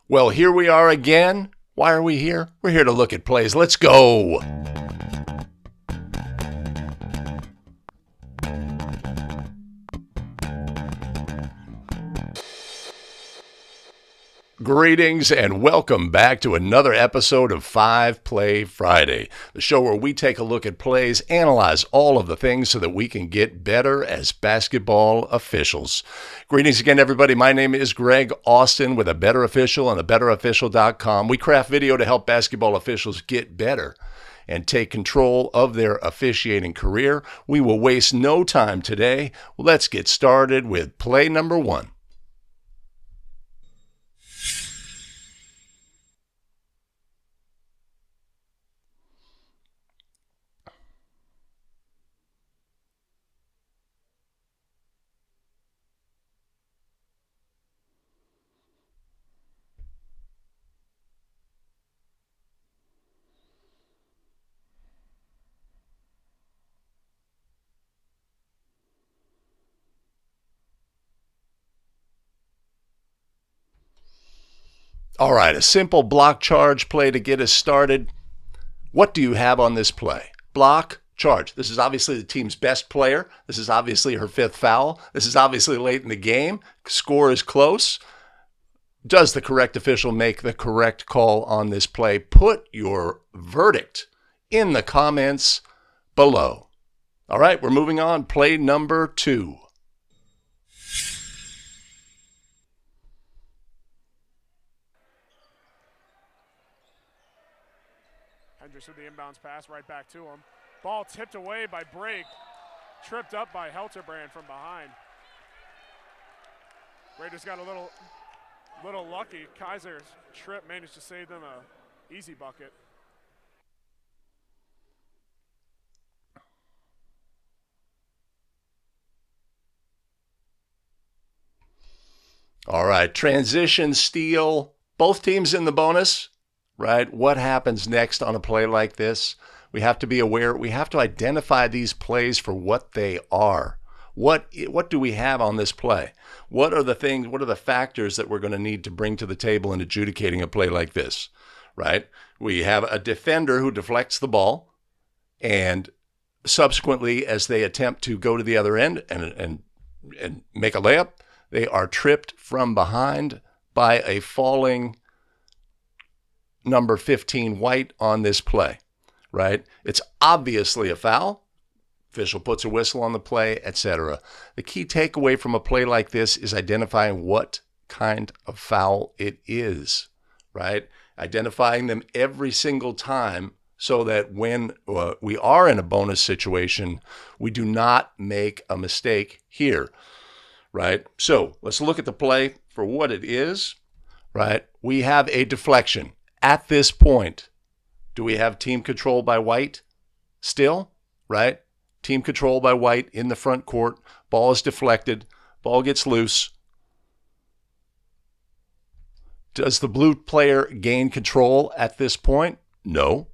Well, here we are again. Why are we here? We're here to look at plays. Let's go. Greetings and welcome back to another episode of 5 Play Friday, the show where we take a look at plays, analyze all of the things so that we can get better as basketball officials. Greetings again, everybody. My name is Greg Austin with A Better Official and thebetterofficial.com. We craft video to help basketball officials get better and take control of their officiating career. We will waste no time today. Let's get started with play number 1. All right, a simple block charge play to get us started. What do you have on this play? Block, charge. This is obviously the team's best player. This is obviously her 5th foul. This is obviously late in the game. Score is close. Does the correct official make the correct call on this play? Put your verdict in the comments below. All right, we're moving on. Play number 2. With the inbounds pass right back to him. Ball tipped away by Brake. Tripped up by Helterbrand from behind. Raiders got a little lucky. Kaiser's trip managed to save them a easy bucket. All right, transition, steal. Both teams in the bonus. Right? What happens next on a play like this? We have to be aware. We have to identify these plays for what they are. What do we have on this play? What are the things, what are the factors that we're going to need to bring to the table in adjudicating a play like this? Right? We have a defender who deflects the ball, and subsequently, as they attempt to go to the other end and make a layup, they are tripped from behind by a falling number 15 White on this play, right? It's obviously a foul. Official puts a whistle on the play, etc. The key takeaway from a play like this is identifying what kind of foul it is, right? Identifying them every single time so that when we are in a bonus situation, we do not make a mistake here, right? So let's look at the play for what it is, right? We have a deflection. At this point, do we have team control by White still, right? Team control by White in the front court. Ball is deflected. Ball gets loose. Does the blue player gain control at this point? No.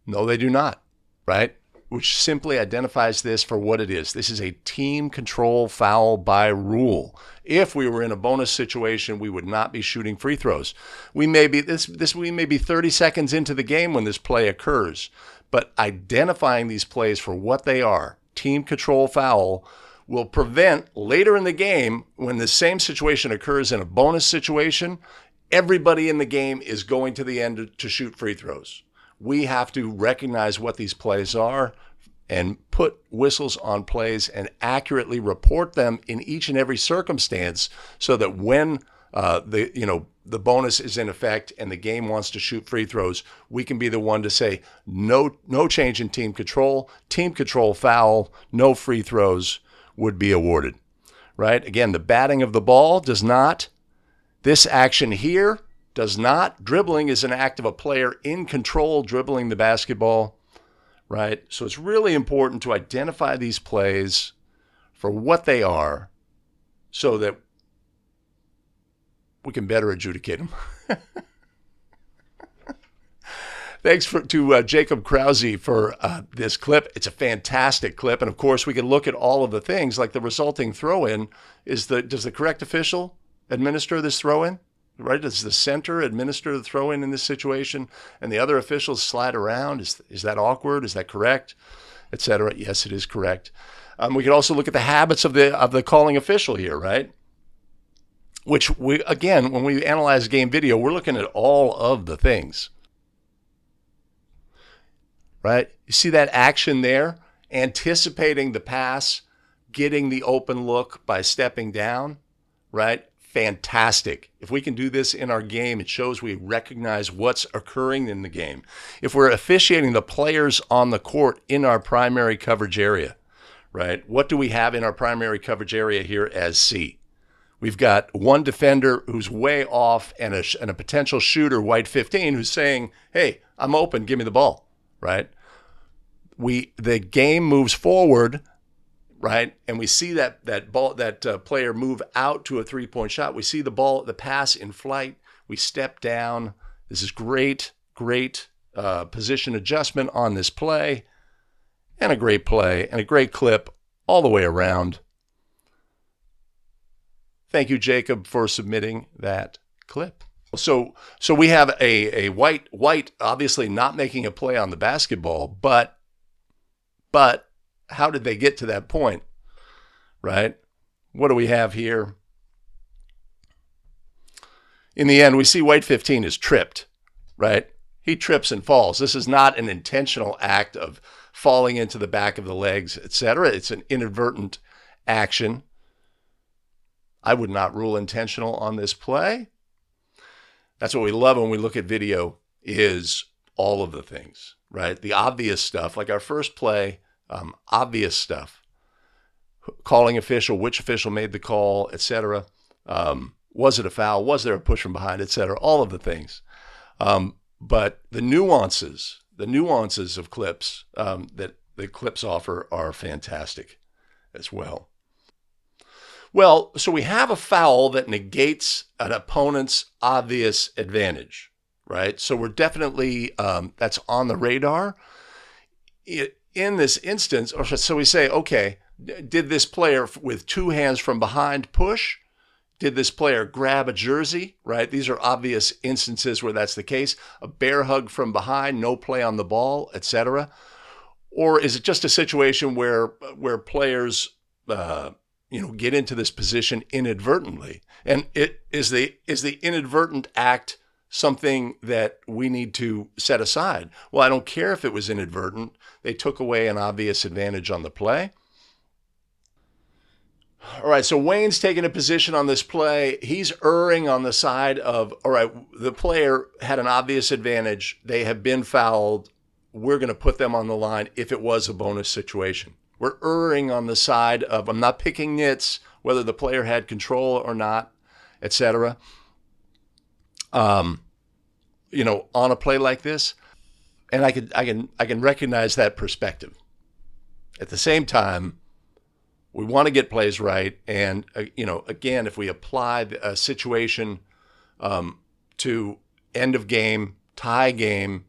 No, they do not, right? Which simply identifies this for what it is. This is a team control foul by rule. If we were in a bonus situation, we would not be shooting free throws. We may be 30 seconds into the game when this play occurs, but identifying these plays for what they are, team control foul, will prevent later in the game when the same situation occurs in a bonus situation, everybody in the game is going to the end to shoot free throws. We have to recognize what these plays are and put whistles on plays and accurately report them in each and every circumstance so that when the bonus is in effect and the game wants to shoot free throws, we can be the one to say no change in team control foul, no free throws would be awarded, right? Again, the batting of the ball does not. This action here does not. Dribbling is an act of a player in control dribbling the basketball, right? So it's really important to identify these plays for what they are so that we can better adjudicate them. Thanks to Jacob Krause for this clip. It's a fantastic clip. And of course, we can look at all of the things like the resulting throw-in. Does the correct official administer this throw-in? Right? Does the center administer the throw-in this situation, and the other officials slide around? Is that awkward? Is that correct? Etc. Yes, it is correct. We could also look at the habits of the calling official here, right? Which again, when we analyze game video, we're looking at all of the things, right? You see that action there, anticipating the pass, getting the open look by stepping down, right? Fantastic. If we can do this in our game, it shows we recognize what's occurring in the game. If we're officiating the players on the court in our primary coverage area, right? What do we have in our primary coverage area here as C? We've got one defender who's way off and a potential shooter, white 15, who's saying, hey, I'm open, give me the ball, right? The game moves forward, right? And we see that player move out to a three-point shot. We see the pass in flight. We step down. This is great position adjustment on this play, and a great play and a great clip all the way around. Thank you, Jacob, for submitting that clip. So we have a white obviously not making a play on the basketball, but how did they get to that point, right? What do we have here? In the end, we see white 15 is tripped, right? He trips and falls. This is not an intentional act of falling into the back of the legs, etc. It's an inadvertent action. I would not rule intentional on this play. That's what we love when we look at video, is all of the things, right? The obvious stuff, like our first play, obvious stuff. Calling official, which official made the call, etc. Was it a foul? Was there a push from behind, etc. All of the things. But the nuances of clips that the clips offer are fantastic as well. Well, so we have a foul that negates an opponent's obvious advantage, right? So we're definitely, that's on the radar. In this instance, so we say, okay, did this player with two hands from behind push? Did this player grab a jersey, right? These are obvious instances where that's the case. A bear hug from behind, no play on the ball, etc. Or is it just a situation where players get into this position inadvertently? And is the inadvertent act something that we need to set aside? Well, I don't care if it was inadvertent. They took away an obvious advantage on the play. All right, so Wayne's taking a position on this play. He's erring on the side of, all right, the player had an obvious advantage. They have been fouled. We're going to put them on the line if it was a bonus situation. We're erring on the side of, I'm not picking nits, whether the player had control or not, etc. On a play like this, and I can recognize that perspective. At the same time, we want to get plays right, and again, if we apply a situation to end of game, tie game,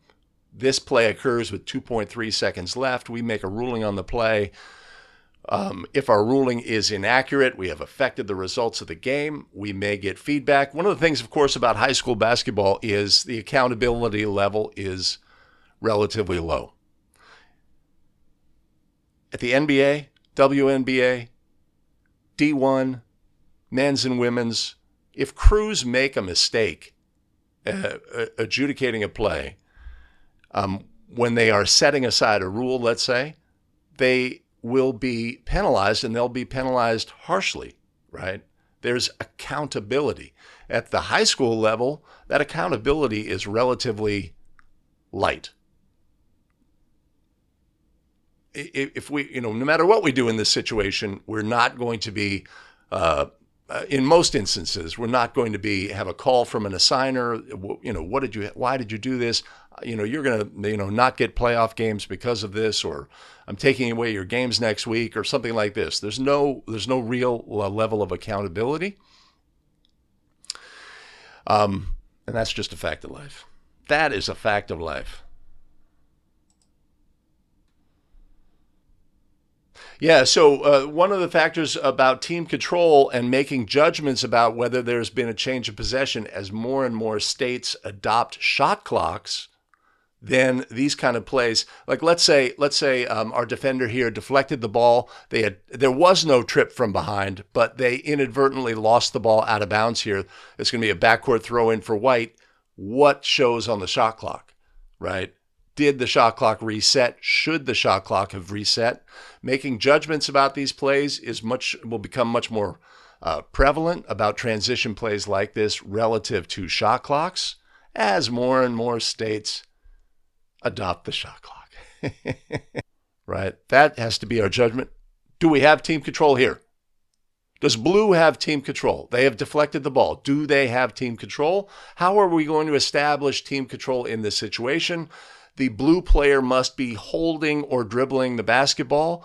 this play occurs with 2.3 seconds left. We make a ruling on the play. If our ruling is inaccurate, we have affected the results of the game. We may get feedback. One of the things, of course, about high school basketball is the accountability level is relatively low. At the NBA, WNBA, D1, men's and women's, if crews make a mistake adjudicating a play, when they are setting aside a rule, let's say, they will be penalized, and they'll be penalized harshly, right? There's accountability. At the high school level, that accountability is relatively light. If we, no matter what we do in this situation, we're not going to be, in most instances, we're not going to have a call from an assigner. Why did you do this? You're going to, not get playoff games because of this, or I'm taking away your games next week, or something like this. There's no real level of accountability. And that's just a fact of life. That is a fact of life. Yeah, so one of the factors about team control and making judgments about whether there's been a change of possession as more and more states adopt shot clocks, then these kind of plays, like let's say our defender here deflected the ball. There was no trip from behind, but they inadvertently lost the ball out of bounds here. It's going to be a backcourt throw in for White. What shows on the shot clock, right? Did the shot clock reset? Should the shot clock have reset? Making judgments about these plays will become much more prevalent about transition plays like this relative to shot clocks as more and more states adopt the shot clock. Right? That has to be our judgment. Do we have team control here? Does blue have team control? They have deflected the ball. Do they have team control? How are we going to establish team control in this situation? The blue player must be holding or dribbling the basketball.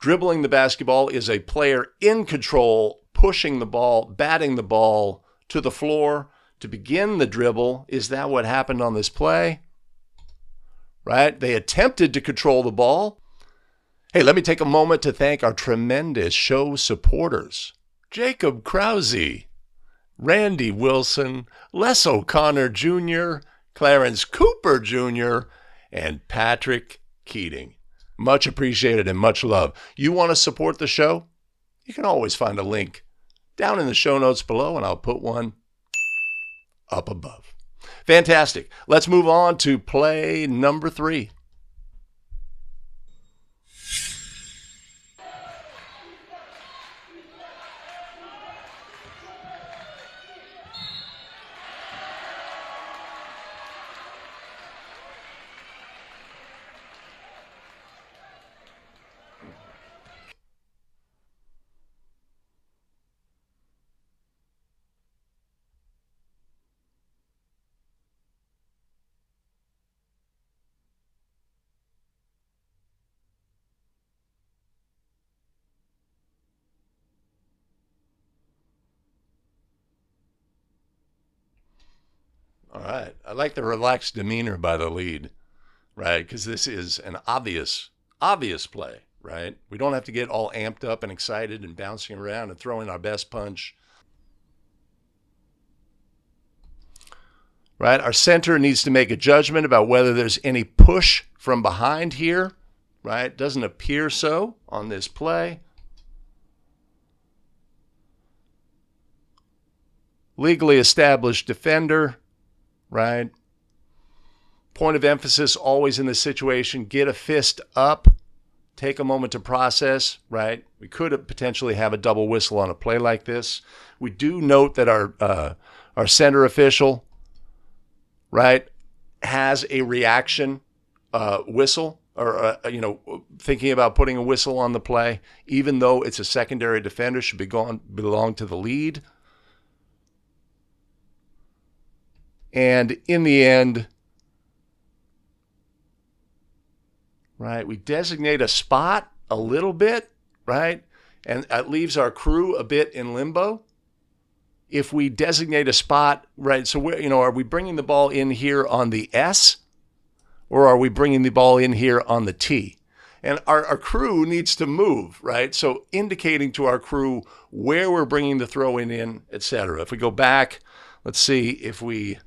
Dribbling the basketball is a player in control, pushing the ball, batting the ball to the floor to begin the dribble. Is that what happened on this play? Right? They attempted to control the ball. Hey, let me take a moment to thank our tremendous show supporters. Jacob Krause, Randy Wilson, Les O'Connor Jr., Clarence Cooper Jr., and Patrick Keating. Much appreciated and much love. You want to support the show? You can always find a link down in the show notes below, and I'll put one up above. Fantastic. Let's move on to play number 3. All right. I like the relaxed demeanor by the lead, right? Because this is an obvious play, right? We don't have to get all amped up and excited and bouncing around and throwing our best punch. Right? Our center needs to make a judgment about whether there's any push from behind here, right? Doesn't appear so on this play. Legally established defender, right? Point of emphasis always in this situation, get a fist up, take a moment to process, right? We could potentially have a double whistle on a play like this. We do note that our center official, right, has a reaction whistle, or thinking about putting a whistle on the play, even though it's a secondary defender, should belong to the lead. And in the end, right, we designate a spot a little bit, right, and that leaves our crew a bit in limbo. If we designate a spot, right, so are we bringing the ball in here on the S, or are we bringing the ball in here on the T? And our crew needs to move, right? So indicating to our crew where we're bringing the throw in, etc. If we go back, let's see if we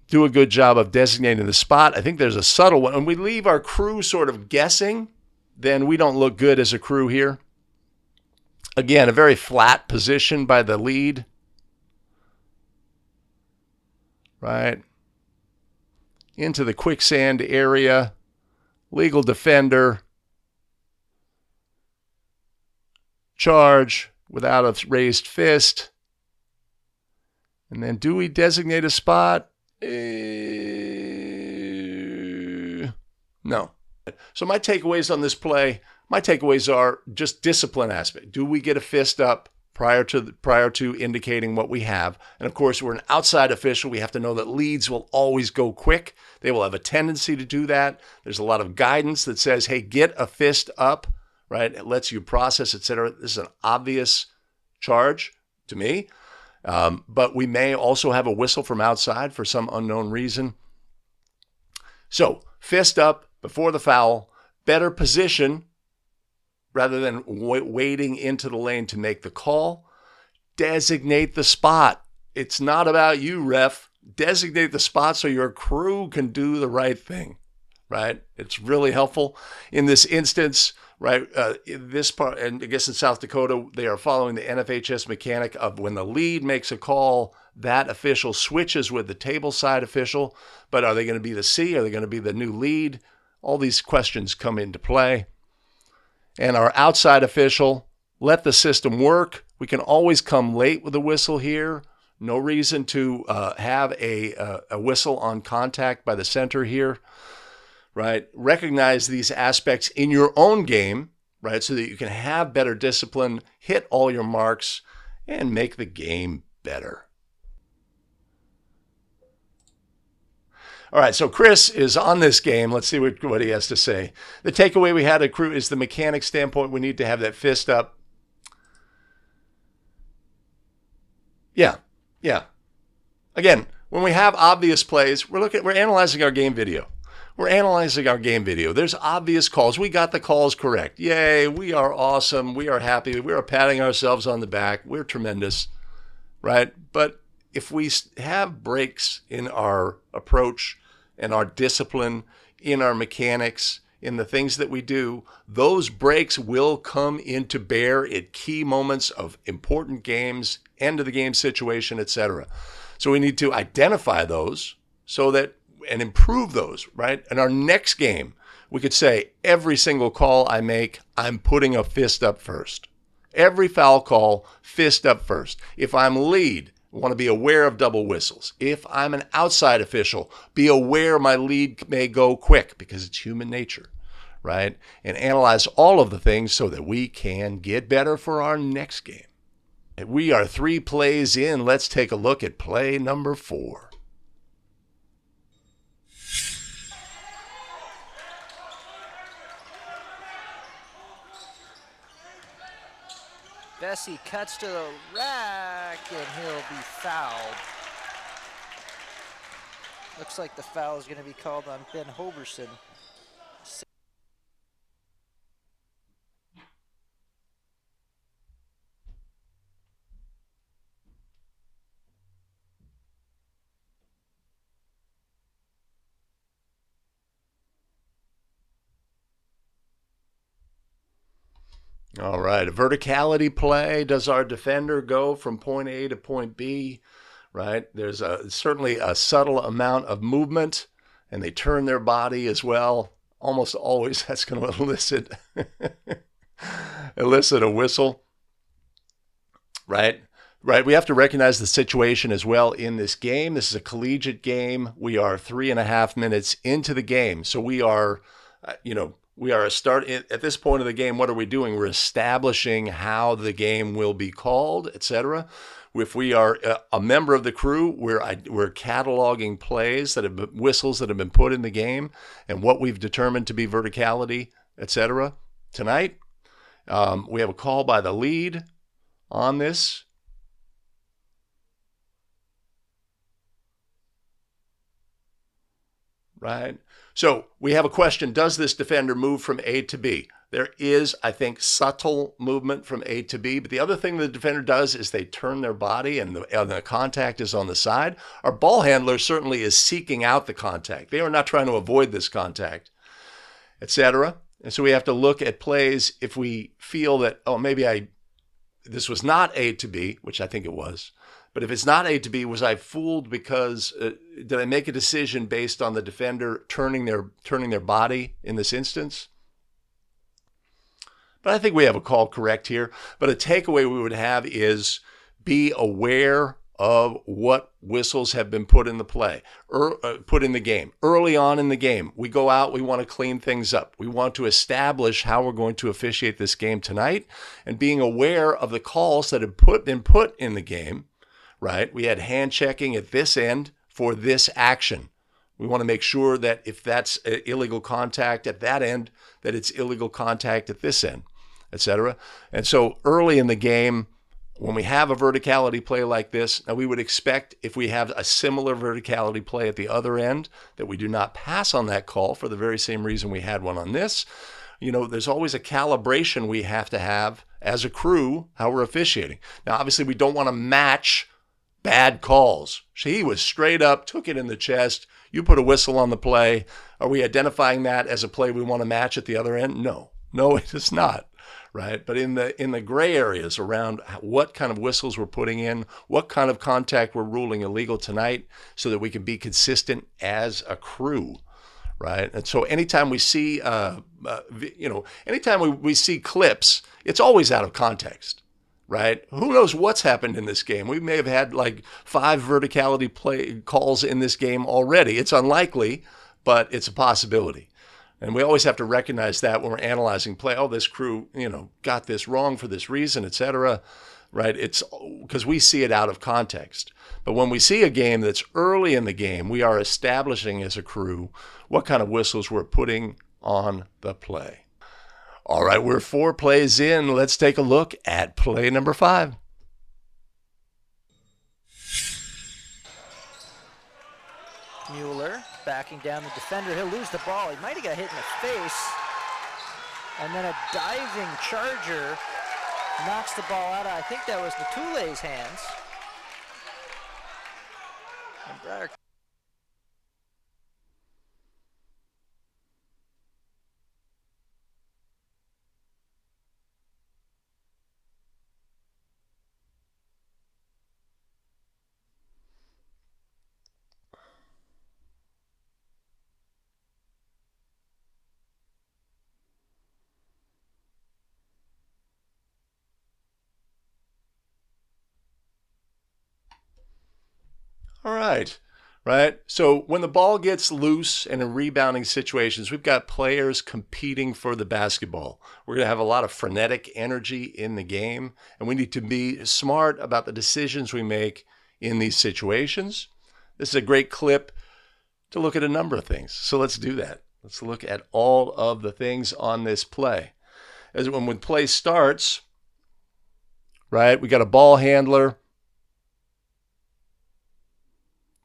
do a good job of designating the spot. I think there's a subtle one. When we leave our crew sort of guessing, then we don't look good as a crew here. Again, a very flat position by the lead, right? Into the quicksand area, legal defender, charge without a raised fist. And then do we designate a spot? No. So my takeaways on this play, my takeaways are just discipline aspect. Do we get a fist up prior to indicating what we have? And of course, we're an outside official. We have to know that leads will always go quick. They will have a tendency to do that. There's a lot of guidance that says, hey, get a fist up, right? It lets you process, etc. This is an obvious charge to me. But we may also have a whistle from outside for some unknown reason. So fist up before the foul. better position rather than wading into the lane to make the call. Designate the spot. It's not about you, ref. Designate the spot so your crew can do the right thing, right? It's really helpful in this instance, right? This part, and I guess in South Dakota, they are following the NFHS mechanic of when the lead makes a call, that official switches with the table side official. But are they going to be the C? Are they going to be the new lead? All these questions come into play. And our outside official, let the system work. We can always come late with a whistle here. No reason to have a whistle on contact by the center here, right? Recognize these aspects in your own game, right? So that you can have better discipline, hit all your marks, and make the game better. All right, so Chris is on this game. Let's see what he has to say. The takeaway we had at crew is the mechanic standpoint. We need to have that fist up. Yeah. Again, when we have obvious plays, we're analyzing our game video. There's obvious calls. We got the calls correct. Yay, we are awesome. We are happy. We are patting ourselves on the back. We're tremendous, right? But if we have breaks in our approach and our discipline, in our mechanics, in the things that we do, those breaks will come into bear at key moments of important games, end of the game situation, etc. So we need to identify those so that and improve those, right? In our next game, we could say every single call I make, I'm putting a fist up first. Every foul call, fist up first. If I'm lead, I want to be aware of double whistles. If I'm an outside official, be aware my lead may go quick because it's human nature, right? And analyze all of the things so that we can get better for our next game. We are 3 plays in. Let's take a look at play number 4. Bessie cuts to the rack, and he'll be fouled. Looks like the foul is going to be called on Ben Hoberson. All right, a verticality play. Does our defender go from point A to point B? Right? There's certainly a subtle amount of movement, and they turn their body as well. Almost always that's going to elicit a whistle. Right? Right. We have to recognize the situation as well in this game. This is a collegiate game. We are 3.5 minutes into the game. So we are, we are at this point of the game. What are we doing? We're establishing how the game will be called, etc. If we are a member of the crew, we're cataloging plays that have been, whistles that have been put in the game, and what we've determined to be verticality, etc. Tonight, we have a call by the lead on this. Right. So we have a question. Does this defender move from A to B? There is, I think, subtle movement from A to B. But the other thing the defender does is they turn their body and the contact is on the side. Our ball handler certainly is seeking out the contact. They are not trying to avoid this contact, etc. And so we have to look at plays if we feel that, oh, maybe this was not A to B, which I think it was. But if it's not A to B, was I fooled because did I make a decision based on the defender turning their body in this instance? But I think we have a call correct here. But a takeaway we would have is be aware of what whistles have been put in the play, or put in the game. Early on in the game, we go out, we want to clean things up. We want to establish how we're going to officiate this game tonight, and being aware of the calls that have been put in the game. Right? We had hand checking at this end for this action. We want to make sure that if that's illegal contact at that end, that it's illegal contact at this end, etc. And so early in the game, when we have a verticality play like this, now we would expect if we have a similar verticality play at the other end that we do not pass on that call for the very same reason we had one on this. You know, there's always a calibration we have to have as a crew, how we're officiating. Now, obviously, we don't want to match bad calls. He was straight up, took it in the chest. You put a whistle on the play. Are we identifying that as a play we want to match at the other end? No, it is not, right? But in the gray areas around what kind of whistles we're putting in, what kind of contact we're ruling illegal tonight, so that we can be consistent as a crew, right? And so anytime we see, anytime we see clips, it's always out of context. Right? Who knows what's happened in this game? We may have had like 5 verticality play calls in this game already. It's unlikely, but it's a possibility. And we always have to recognize that when we're analyzing play. Oh, this crew, got this wrong for this reason, etc. Right? It's because we see it out of context. But when we see a game that's early in the game, we are establishing as a crew what kind of whistles we're putting on the play. All right, we're 4 plays in. Let's take a look at play number 5. Mueller backing down the defender. He'll lose the ball. He might have got hit in the face. And then a diving charger knocks the ball out of, I think that was Natule's hands. And Breyer. All right. So when the ball gets loose and in rebounding situations, we've got players competing for the basketball. We're going to have a lot of frenetic energy in the game, and we need to be smart about the decisions we make in these situations. This is a great clip to look at a number of things. So let's do that. Let's look at all of the things on this play. As when play starts, right, we got a ball handler,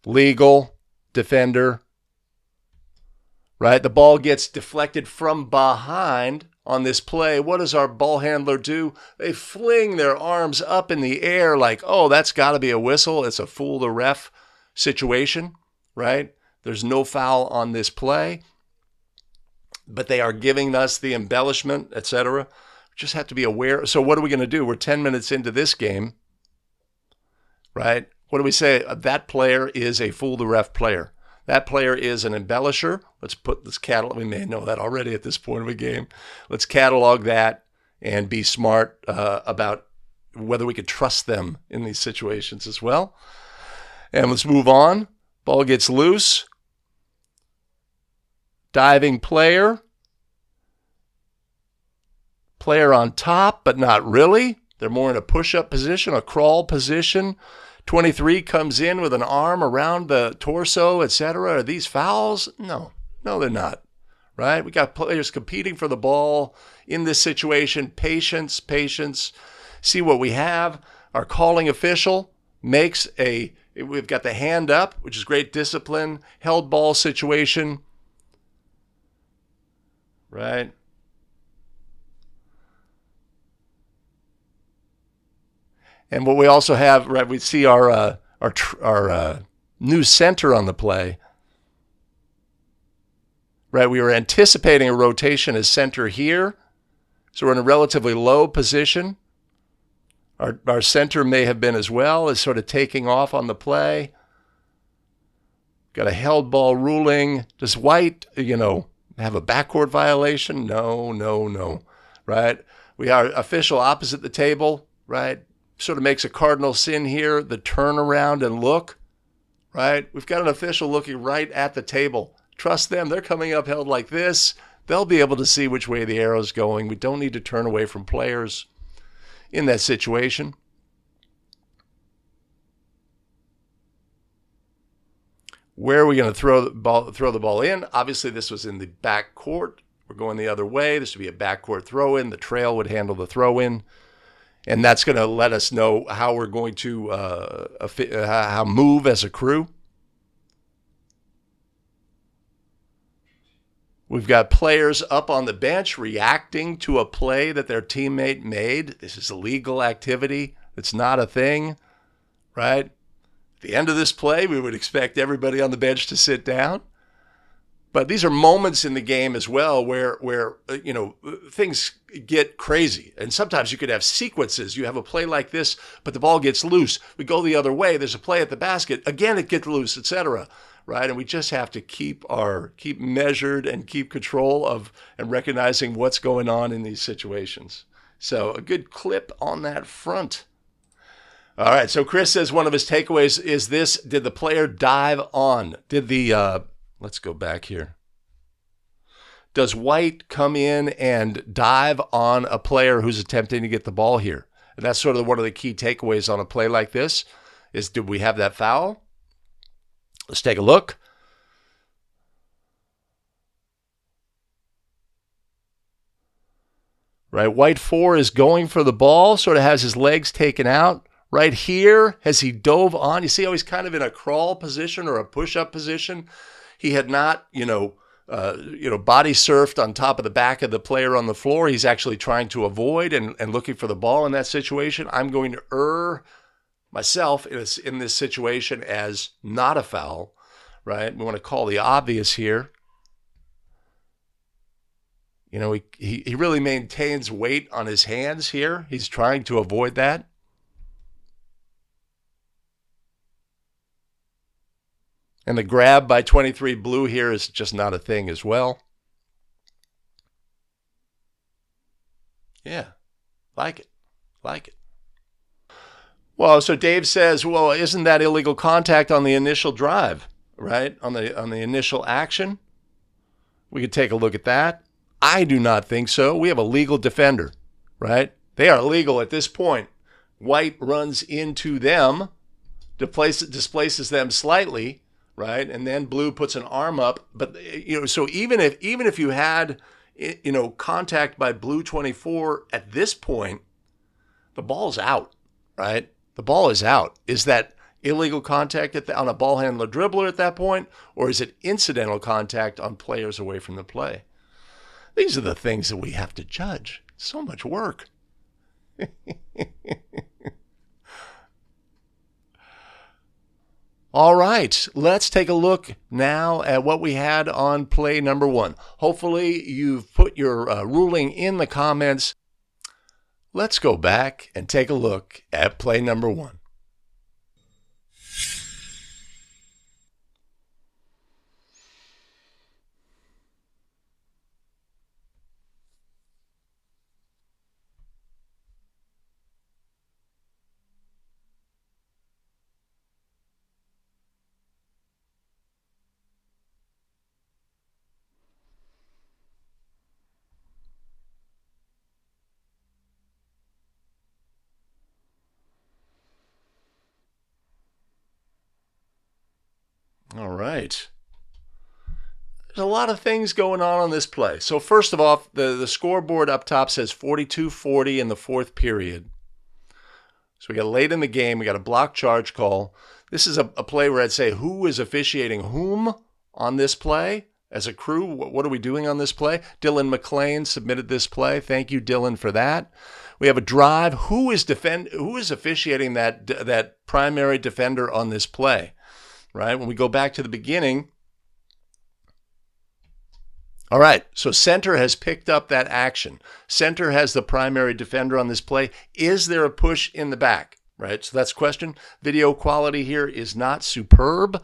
legal, defender, right? The ball gets deflected from behind on this play. What does our ball handler do? They fling their arms up in the air like, oh, that's got to be a whistle. It's a fool the ref situation, right? There's no foul on this play, but they are giving us the embellishment, etc. Just have to be aware. So what are we going to do? We're 10 minutes into this game, right? What do we say? That player is a fool the ref player. That player is an embellisher. Let's catalog. We may know that already at this point of the game. Let's catalog that and be smart about whether we could trust them in these situations as well. And let's move on. Ball gets loose. Diving player. Player on top, but not really. They're more in a push-up position, a crawl position. 23 comes in with an arm around the torso, etc. Are these fouls? No, they're not, right? We got players competing for the ball in this situation. Patience. See what we have. Our calling official we've got the hand up, which is great discipline, held ball situation, right? And what we also have, right, we see our new center on the play. Right, we were anticipating a rotation as center here, so we're in a relatively low position. Our center may have been as well, as sort of taking off on the play. Got a held ball ruling. Does White, have a backcourt violation? No. Right, we are official opposite the table, right? Sort of makes a cardinal sin here, the turnaround and look, right? We've got an official looking right at the table. Trust them. They're coming up held like this. They'll be able to see which way the arrow's going. We don't need to turn away from players in that situation. Where are we going to throw the ball in? Obviously, this was in the back court. We're going the other way. This would be a backcourt throw-in. The trail would handle the throw-in. And that's going to let us know how we're going to how move as a crew. We've got players up on the bench reacting to a play that their teammate made. This is illegal activity. It's not a thing, right? At the end of this play, we would expect everybody on the bench to sit down. But these are moments in the game as well where things get crazy. And sometimes you could have sequences. You have a play like this, but the ball gets loose. We go the other way. There's a play at the basket. Again, it gets loose, etc. Right? And we just have to keep measured and keep control of and recognizing what's going on in these situations. So a good clip on that front. All right. So Chris says one of his takeaways is this: did the player dive on? Let's go back here. Does White come in and dive on a player who's attempting to get the ball here? And that's sort of one of the key takeaways on a play like this is, did we have that foul? Let's take a look. Right, White 4 is going for the ball, sort of has his legs taken out. Right here, has he dove on? You see how he's kind of in a crawl position or a push-up position? He had not, body surfed on top of the back of the player on the floor. He's actually trying to avoid and looking for the ball in that situation. I'm going to err myself in this situation as not a foul, right? We want to call the obvious here. You know, he really maintains weight on his hands here. He's trying to avoid that. And the grab by 23 Blue here is just not a thing as well. Yeah, like it. Well, so Dave says, well, isn't that illegal contact on the initial drive, right? On the initial action? We could take a look at that. I do not think so. We have a legal defender, right? They are legal at this point. White runs into them, displaces them slightly, right? And then Blue puts an arm up. But, so even if you had, contact by Blue 24 at this point, the ball's out, right? The ball is out. Is that illegal contact on a ball handler dribbler at that point? Or is it incidental contact on players away from the play? These are the things that we have to judge. So much work. All right, let's take a look now at what we had on play number 1. Hopefully you've put your ruling in the comments. Let's go back and take a look at play number 1. All right. There's a lot of things going on this play. So first of all, the scoreboard up top says 42-40 in the fourth period. So we got late in the game. We got a block charge call. This is a play where I'd say, who is officiating whom on this play? As a crew, what are we doing on this play? Dylan McLean submitted this play. Thank you, Dylan, for that. We have a drive. Who is officiating that primary defender on this play? Right? When we go back to the beginning. All right, so center has picked up that action. Center has the primary defender on this play. Is there a push in the back? Right, so that's the question. Video quality here is not superb.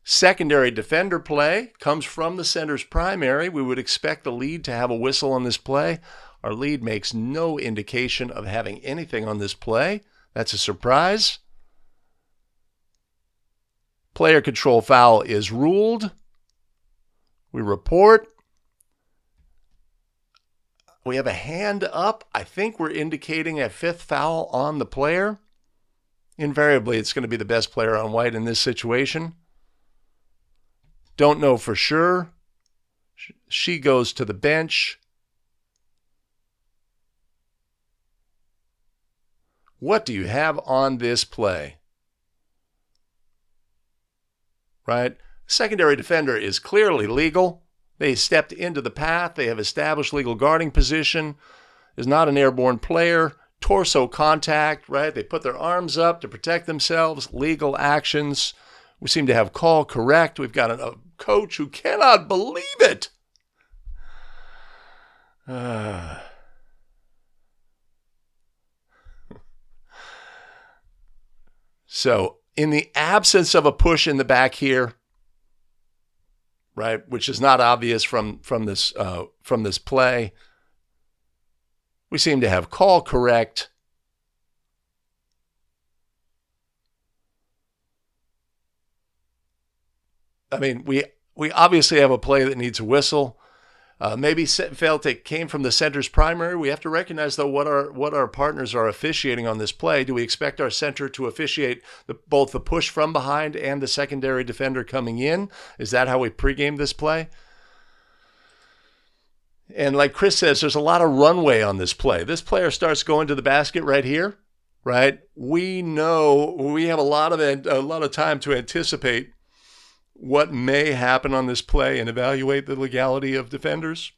Secondary defender play comes from the center's primary. We would expect the lead to have a whistle on this play. Our lead makes no indication of having anything on this play. That's a surprise. Player control foul is ruled. We report. We have a hand up. I think we're indicating a fifth foul on the player. Invariably, it's going to be the best player on White in this situation. Don't know for sure. She goes to the bench. What do you have on this play? Right? Secondary defender is clearly legal. They stepped into the path. They have established legal guarding position. Is not an airborne player. Torso contact, right? They put their arms up to protect themselves. Legal actions. We seem to have call correct. We've got a coach who cannot believe it. So, in the absence of a push in the back here, right, which is not obvious from this play, we seem to have call correct. I mean, we obviously have a play that needs a whistle. Maybe felt it came from the center's primary. We have to recognize, though, what our partners are officiating on this play. Do we expect our center to officiate both the push from behind and the secondary defender coming in? Is that how we pregame this play? And like Chris says, there's a lot of runway on this play. This player starts going to the basket right here, right? We know we have a lot of time to anticipate what may happen on this play and evaluate the legality of defenders.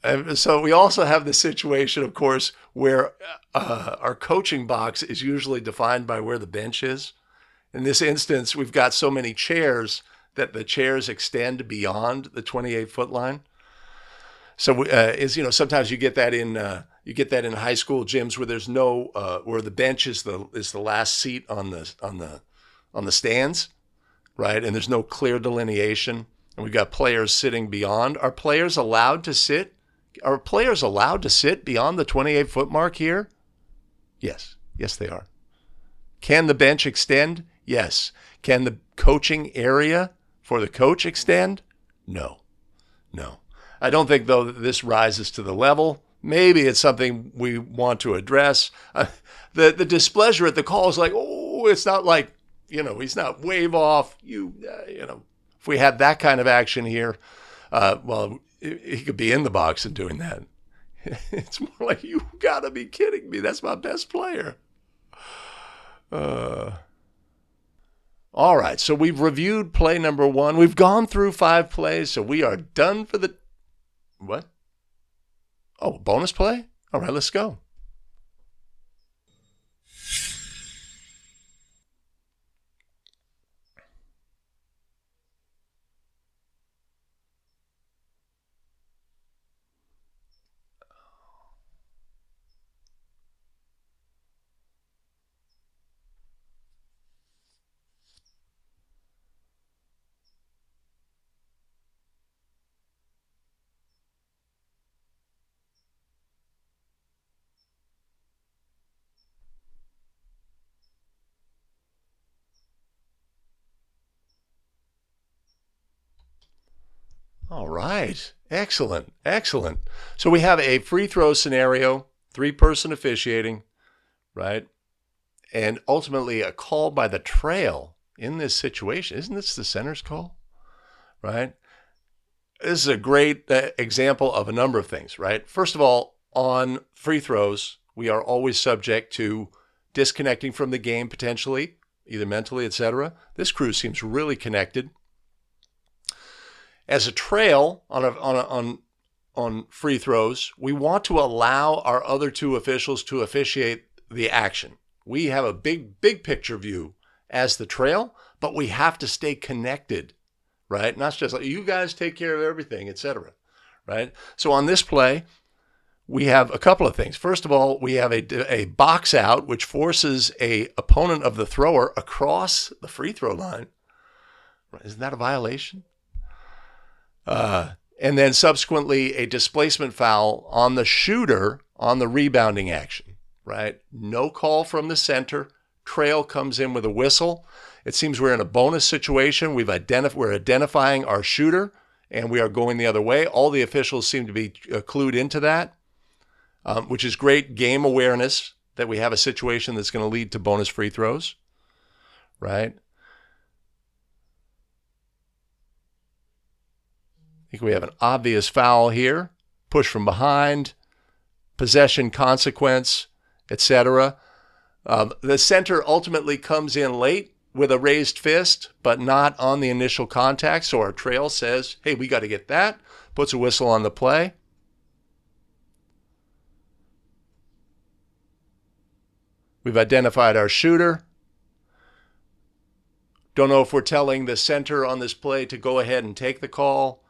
And so we also have the situation, of course, where our coaching box is usually defined by where the bench is. In this instance, we've got so many chairs that the chairs extend beyond the 28-foot line. So sometimes you get that in high school gyms where there's no where the bench is the last seat on the stands, right? And there's no clear delineation, and we've got players sitting beyond. Are players allowed to sit? Are players allowed to sit beyond the 28-foot mark here? Yes, they are. Can the bench extend? Yes. Can the coaching area for the coach extend? No. I don't think, though, that this rises to the level. Maybe it's something we want to address. The displeasure at the call is like, oh, it's not like, he's not wave off. If we had that kind of action here, he could be in the box and doing that. It's more like, you got to be kidding me. That's my best player. All right, so we've reviewed play number 1. We've gone through 5 plays, so we are done for the... What? Oh, bonus play? All right, let's go. All right. Excellent. So we have a free throw scenario, 3-person officiating, right? And ultimately a call by the trail in this situation. Isn't this the center's call? Right? This is a great example of a number of things, right? First of all, on free throws, we are always subject to disconnecting from the game potentially, either mentally, etc. This crew seems really connected. As a trail on free throws, we want to allow our other 2 officials to officiate the action. We have a big picture view as the trail, but we have to stay connected, right? Not just like, you guys take care of everything, etc., right? So on this play, we have a couple of things. First of all, we have a box out, which forces a opponent of the thrower across the free throw line. Isn't that a violation? And then subsequently a displacement foul on the shooter on the rebounding action, right? No call from the center. Trail comes in with a whistle. It seems we're in a bonus situation. We're identifying our shooter, and we are going the other way. All the officials seem to be clued into that, which is great game awareness that we have a situation that's going to lead to bonus free throws, right? I think we have an obvious foul here, push from behind, possession consequence, etc. The center ultimately comes in late with a raised fist, but not on the initial contact. So our trail says, hey, we got to get that. Puts a whistle on the play. We've identified our shooter. Don't know if we're telling the center on this play to go ahead and take the call,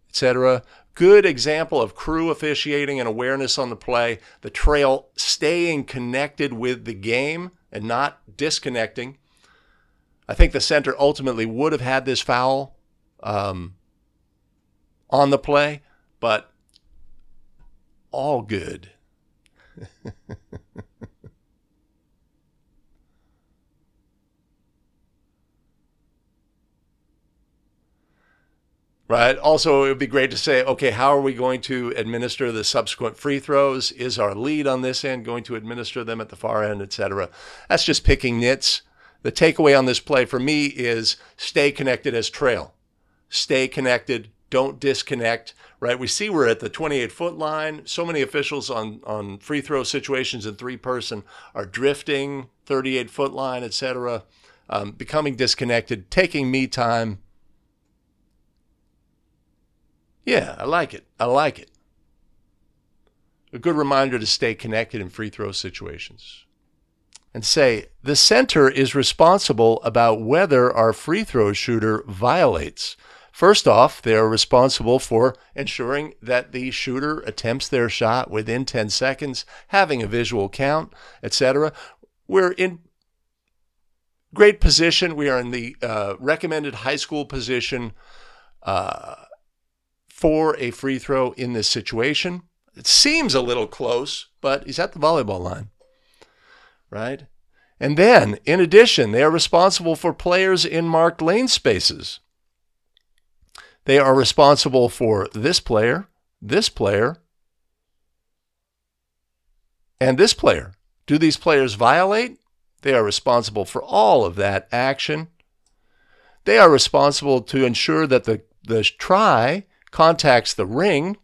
etc. Good example of crew officiating and awareness on the play. The trail staying connected with the game and not disconnecting. I think the center ultimately would have had this foul on the play, but all good. Right. Also, it would be great to say, okay, how are we going to administer the subsequent free throws? Is our lead on this end going to administer them at the far end, etc.? That's just picking nits. The takeaway on this play for me is stay connected as trail. Stay connected. Don't disconnect. Right. We see we're at the 28-foot line. So many officials on free throw situations in three-person are drifting, 38-foot line, etc., becoming disconnected, taking me time. Yeah, I like it. I like it. A good reminder to stay connected in free throw situations. And say, the center is responsible about whether our free throw shooter violates. First off, they are responsible for ensuring that the shooter attempts their shot within 10 seconds, having a visual count, etc. We're in great position. We are in the recommended high school position for a free throw in this situation. It seems a little close, but he's at the volleyball line, right? And then, in addition, they are responsible for players in marked lane spaces. They are responsible for this player, and this player. Do these players violate? They are responsible for all of that action. They are responsible to ensure that the try contacts the ring,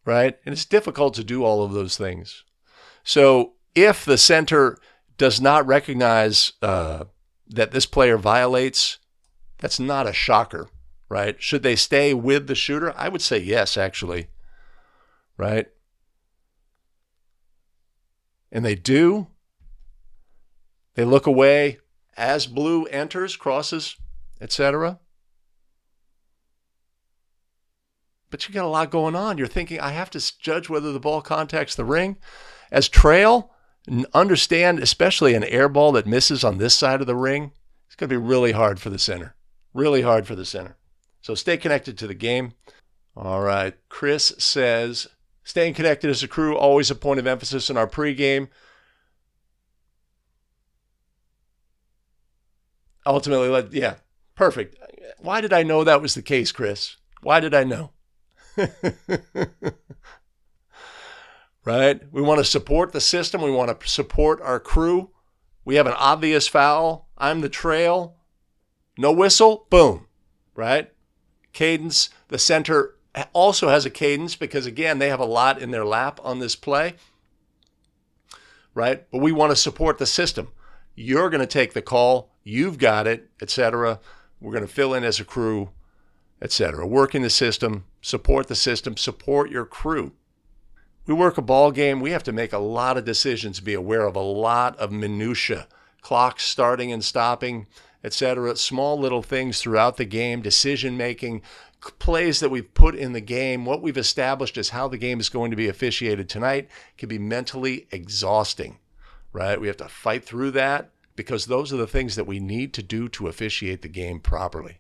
right? And it's difficult to do all of those things. So if the center does not recognize that this player violates, that's not a shocker, right? Should they stay with the shooter? I would say yes, actually, right? And they do. They look away as blue enters, crosses, etc. But you got a lot going on. You're thinking, I have to judge whether the ball contacts the ring. As trail, understand, especially an air ball that misses on this side of the ring, it's going to be really hard for the center. Really hard for the center. So stay connected to the game. All right. Chris says, staying connected as a crew, always a point of emphasis in our pregame. Ultimately, yeah, perfect. Why did I know that was the case, Chris? Why did I know? Right? We want to support the system. We want to support our crew. We have an obvious foul. I'm the trail. No whistle. Boom. Right? Cadence. The center also has a cadence because, again, they have a lot in their lap on this play. Right? But we want to support the system. You're going to take the call. You've got it, etc. We're going to fill in as a crew, etc. Working the system, support your crew. We work a ball game. We have to make a lot of decisions, be aware of a lot of minutia, clocks starting and stopping, etc. Small little things throughout the game, decision making, plays that we've put in the game, what we've established as how the game is going to be officiated tonight can be mentally exhausting, right? We have to fight through that because those are the things that we need to do to officiate the game properly.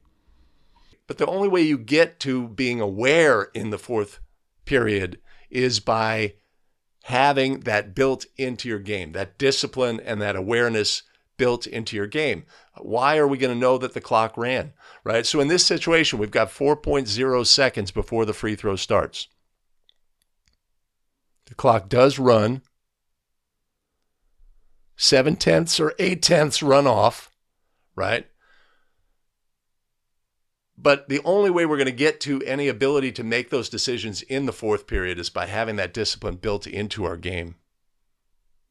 But the only way you get to being aware in the fourth period is by having that built into your game, that discipline and that awareness built into your game. Why are we going to know that the clock ran, right? So in this situation, we've got 4.0 seconds before the free throw starts. The clock does run. 7/10 or 8/10 run off, right? But the only way we're going to get to any ability to make those decisions in the fourth period is by having that discipline built into our game.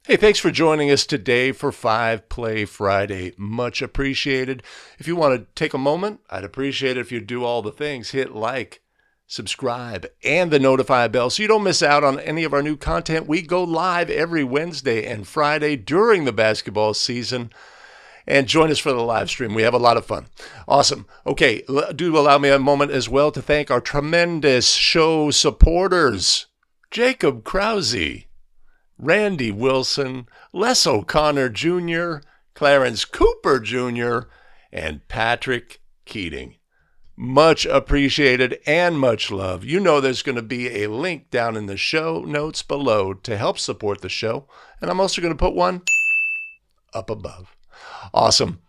Hey, thanks for joining us today for 5 Play Friday. Much appreciated. If you want to take a moment, I'd appreciate it if you do all the things. Hit like, subscribe, and the notify bell so you don't miss out on any of our new content. We go live every Wednesday and Friday during the basketball season. And join us for the live stream. We have a lot of fun. Awesome. Okay, do allow me a moment as well to thank our tremendous show supporters. Jacob Krause, Randy Wilson, Les O'Connor Jr., Clarence Cooper Jr., and Patrick Keating. Much appreciated and much love. You know there's going to be a link down in the show notes below to help support the show. And I'm also going to put one up above. Awesome.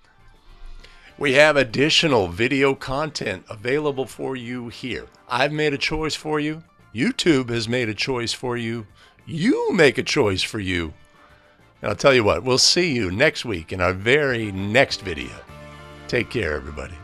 We have additional video content available for you here. I've made a choice for you. YouTube has made a choice for you. You make a choice for you. And I'll tell you what, we'll see you next week in our very next video. Take care, everybody.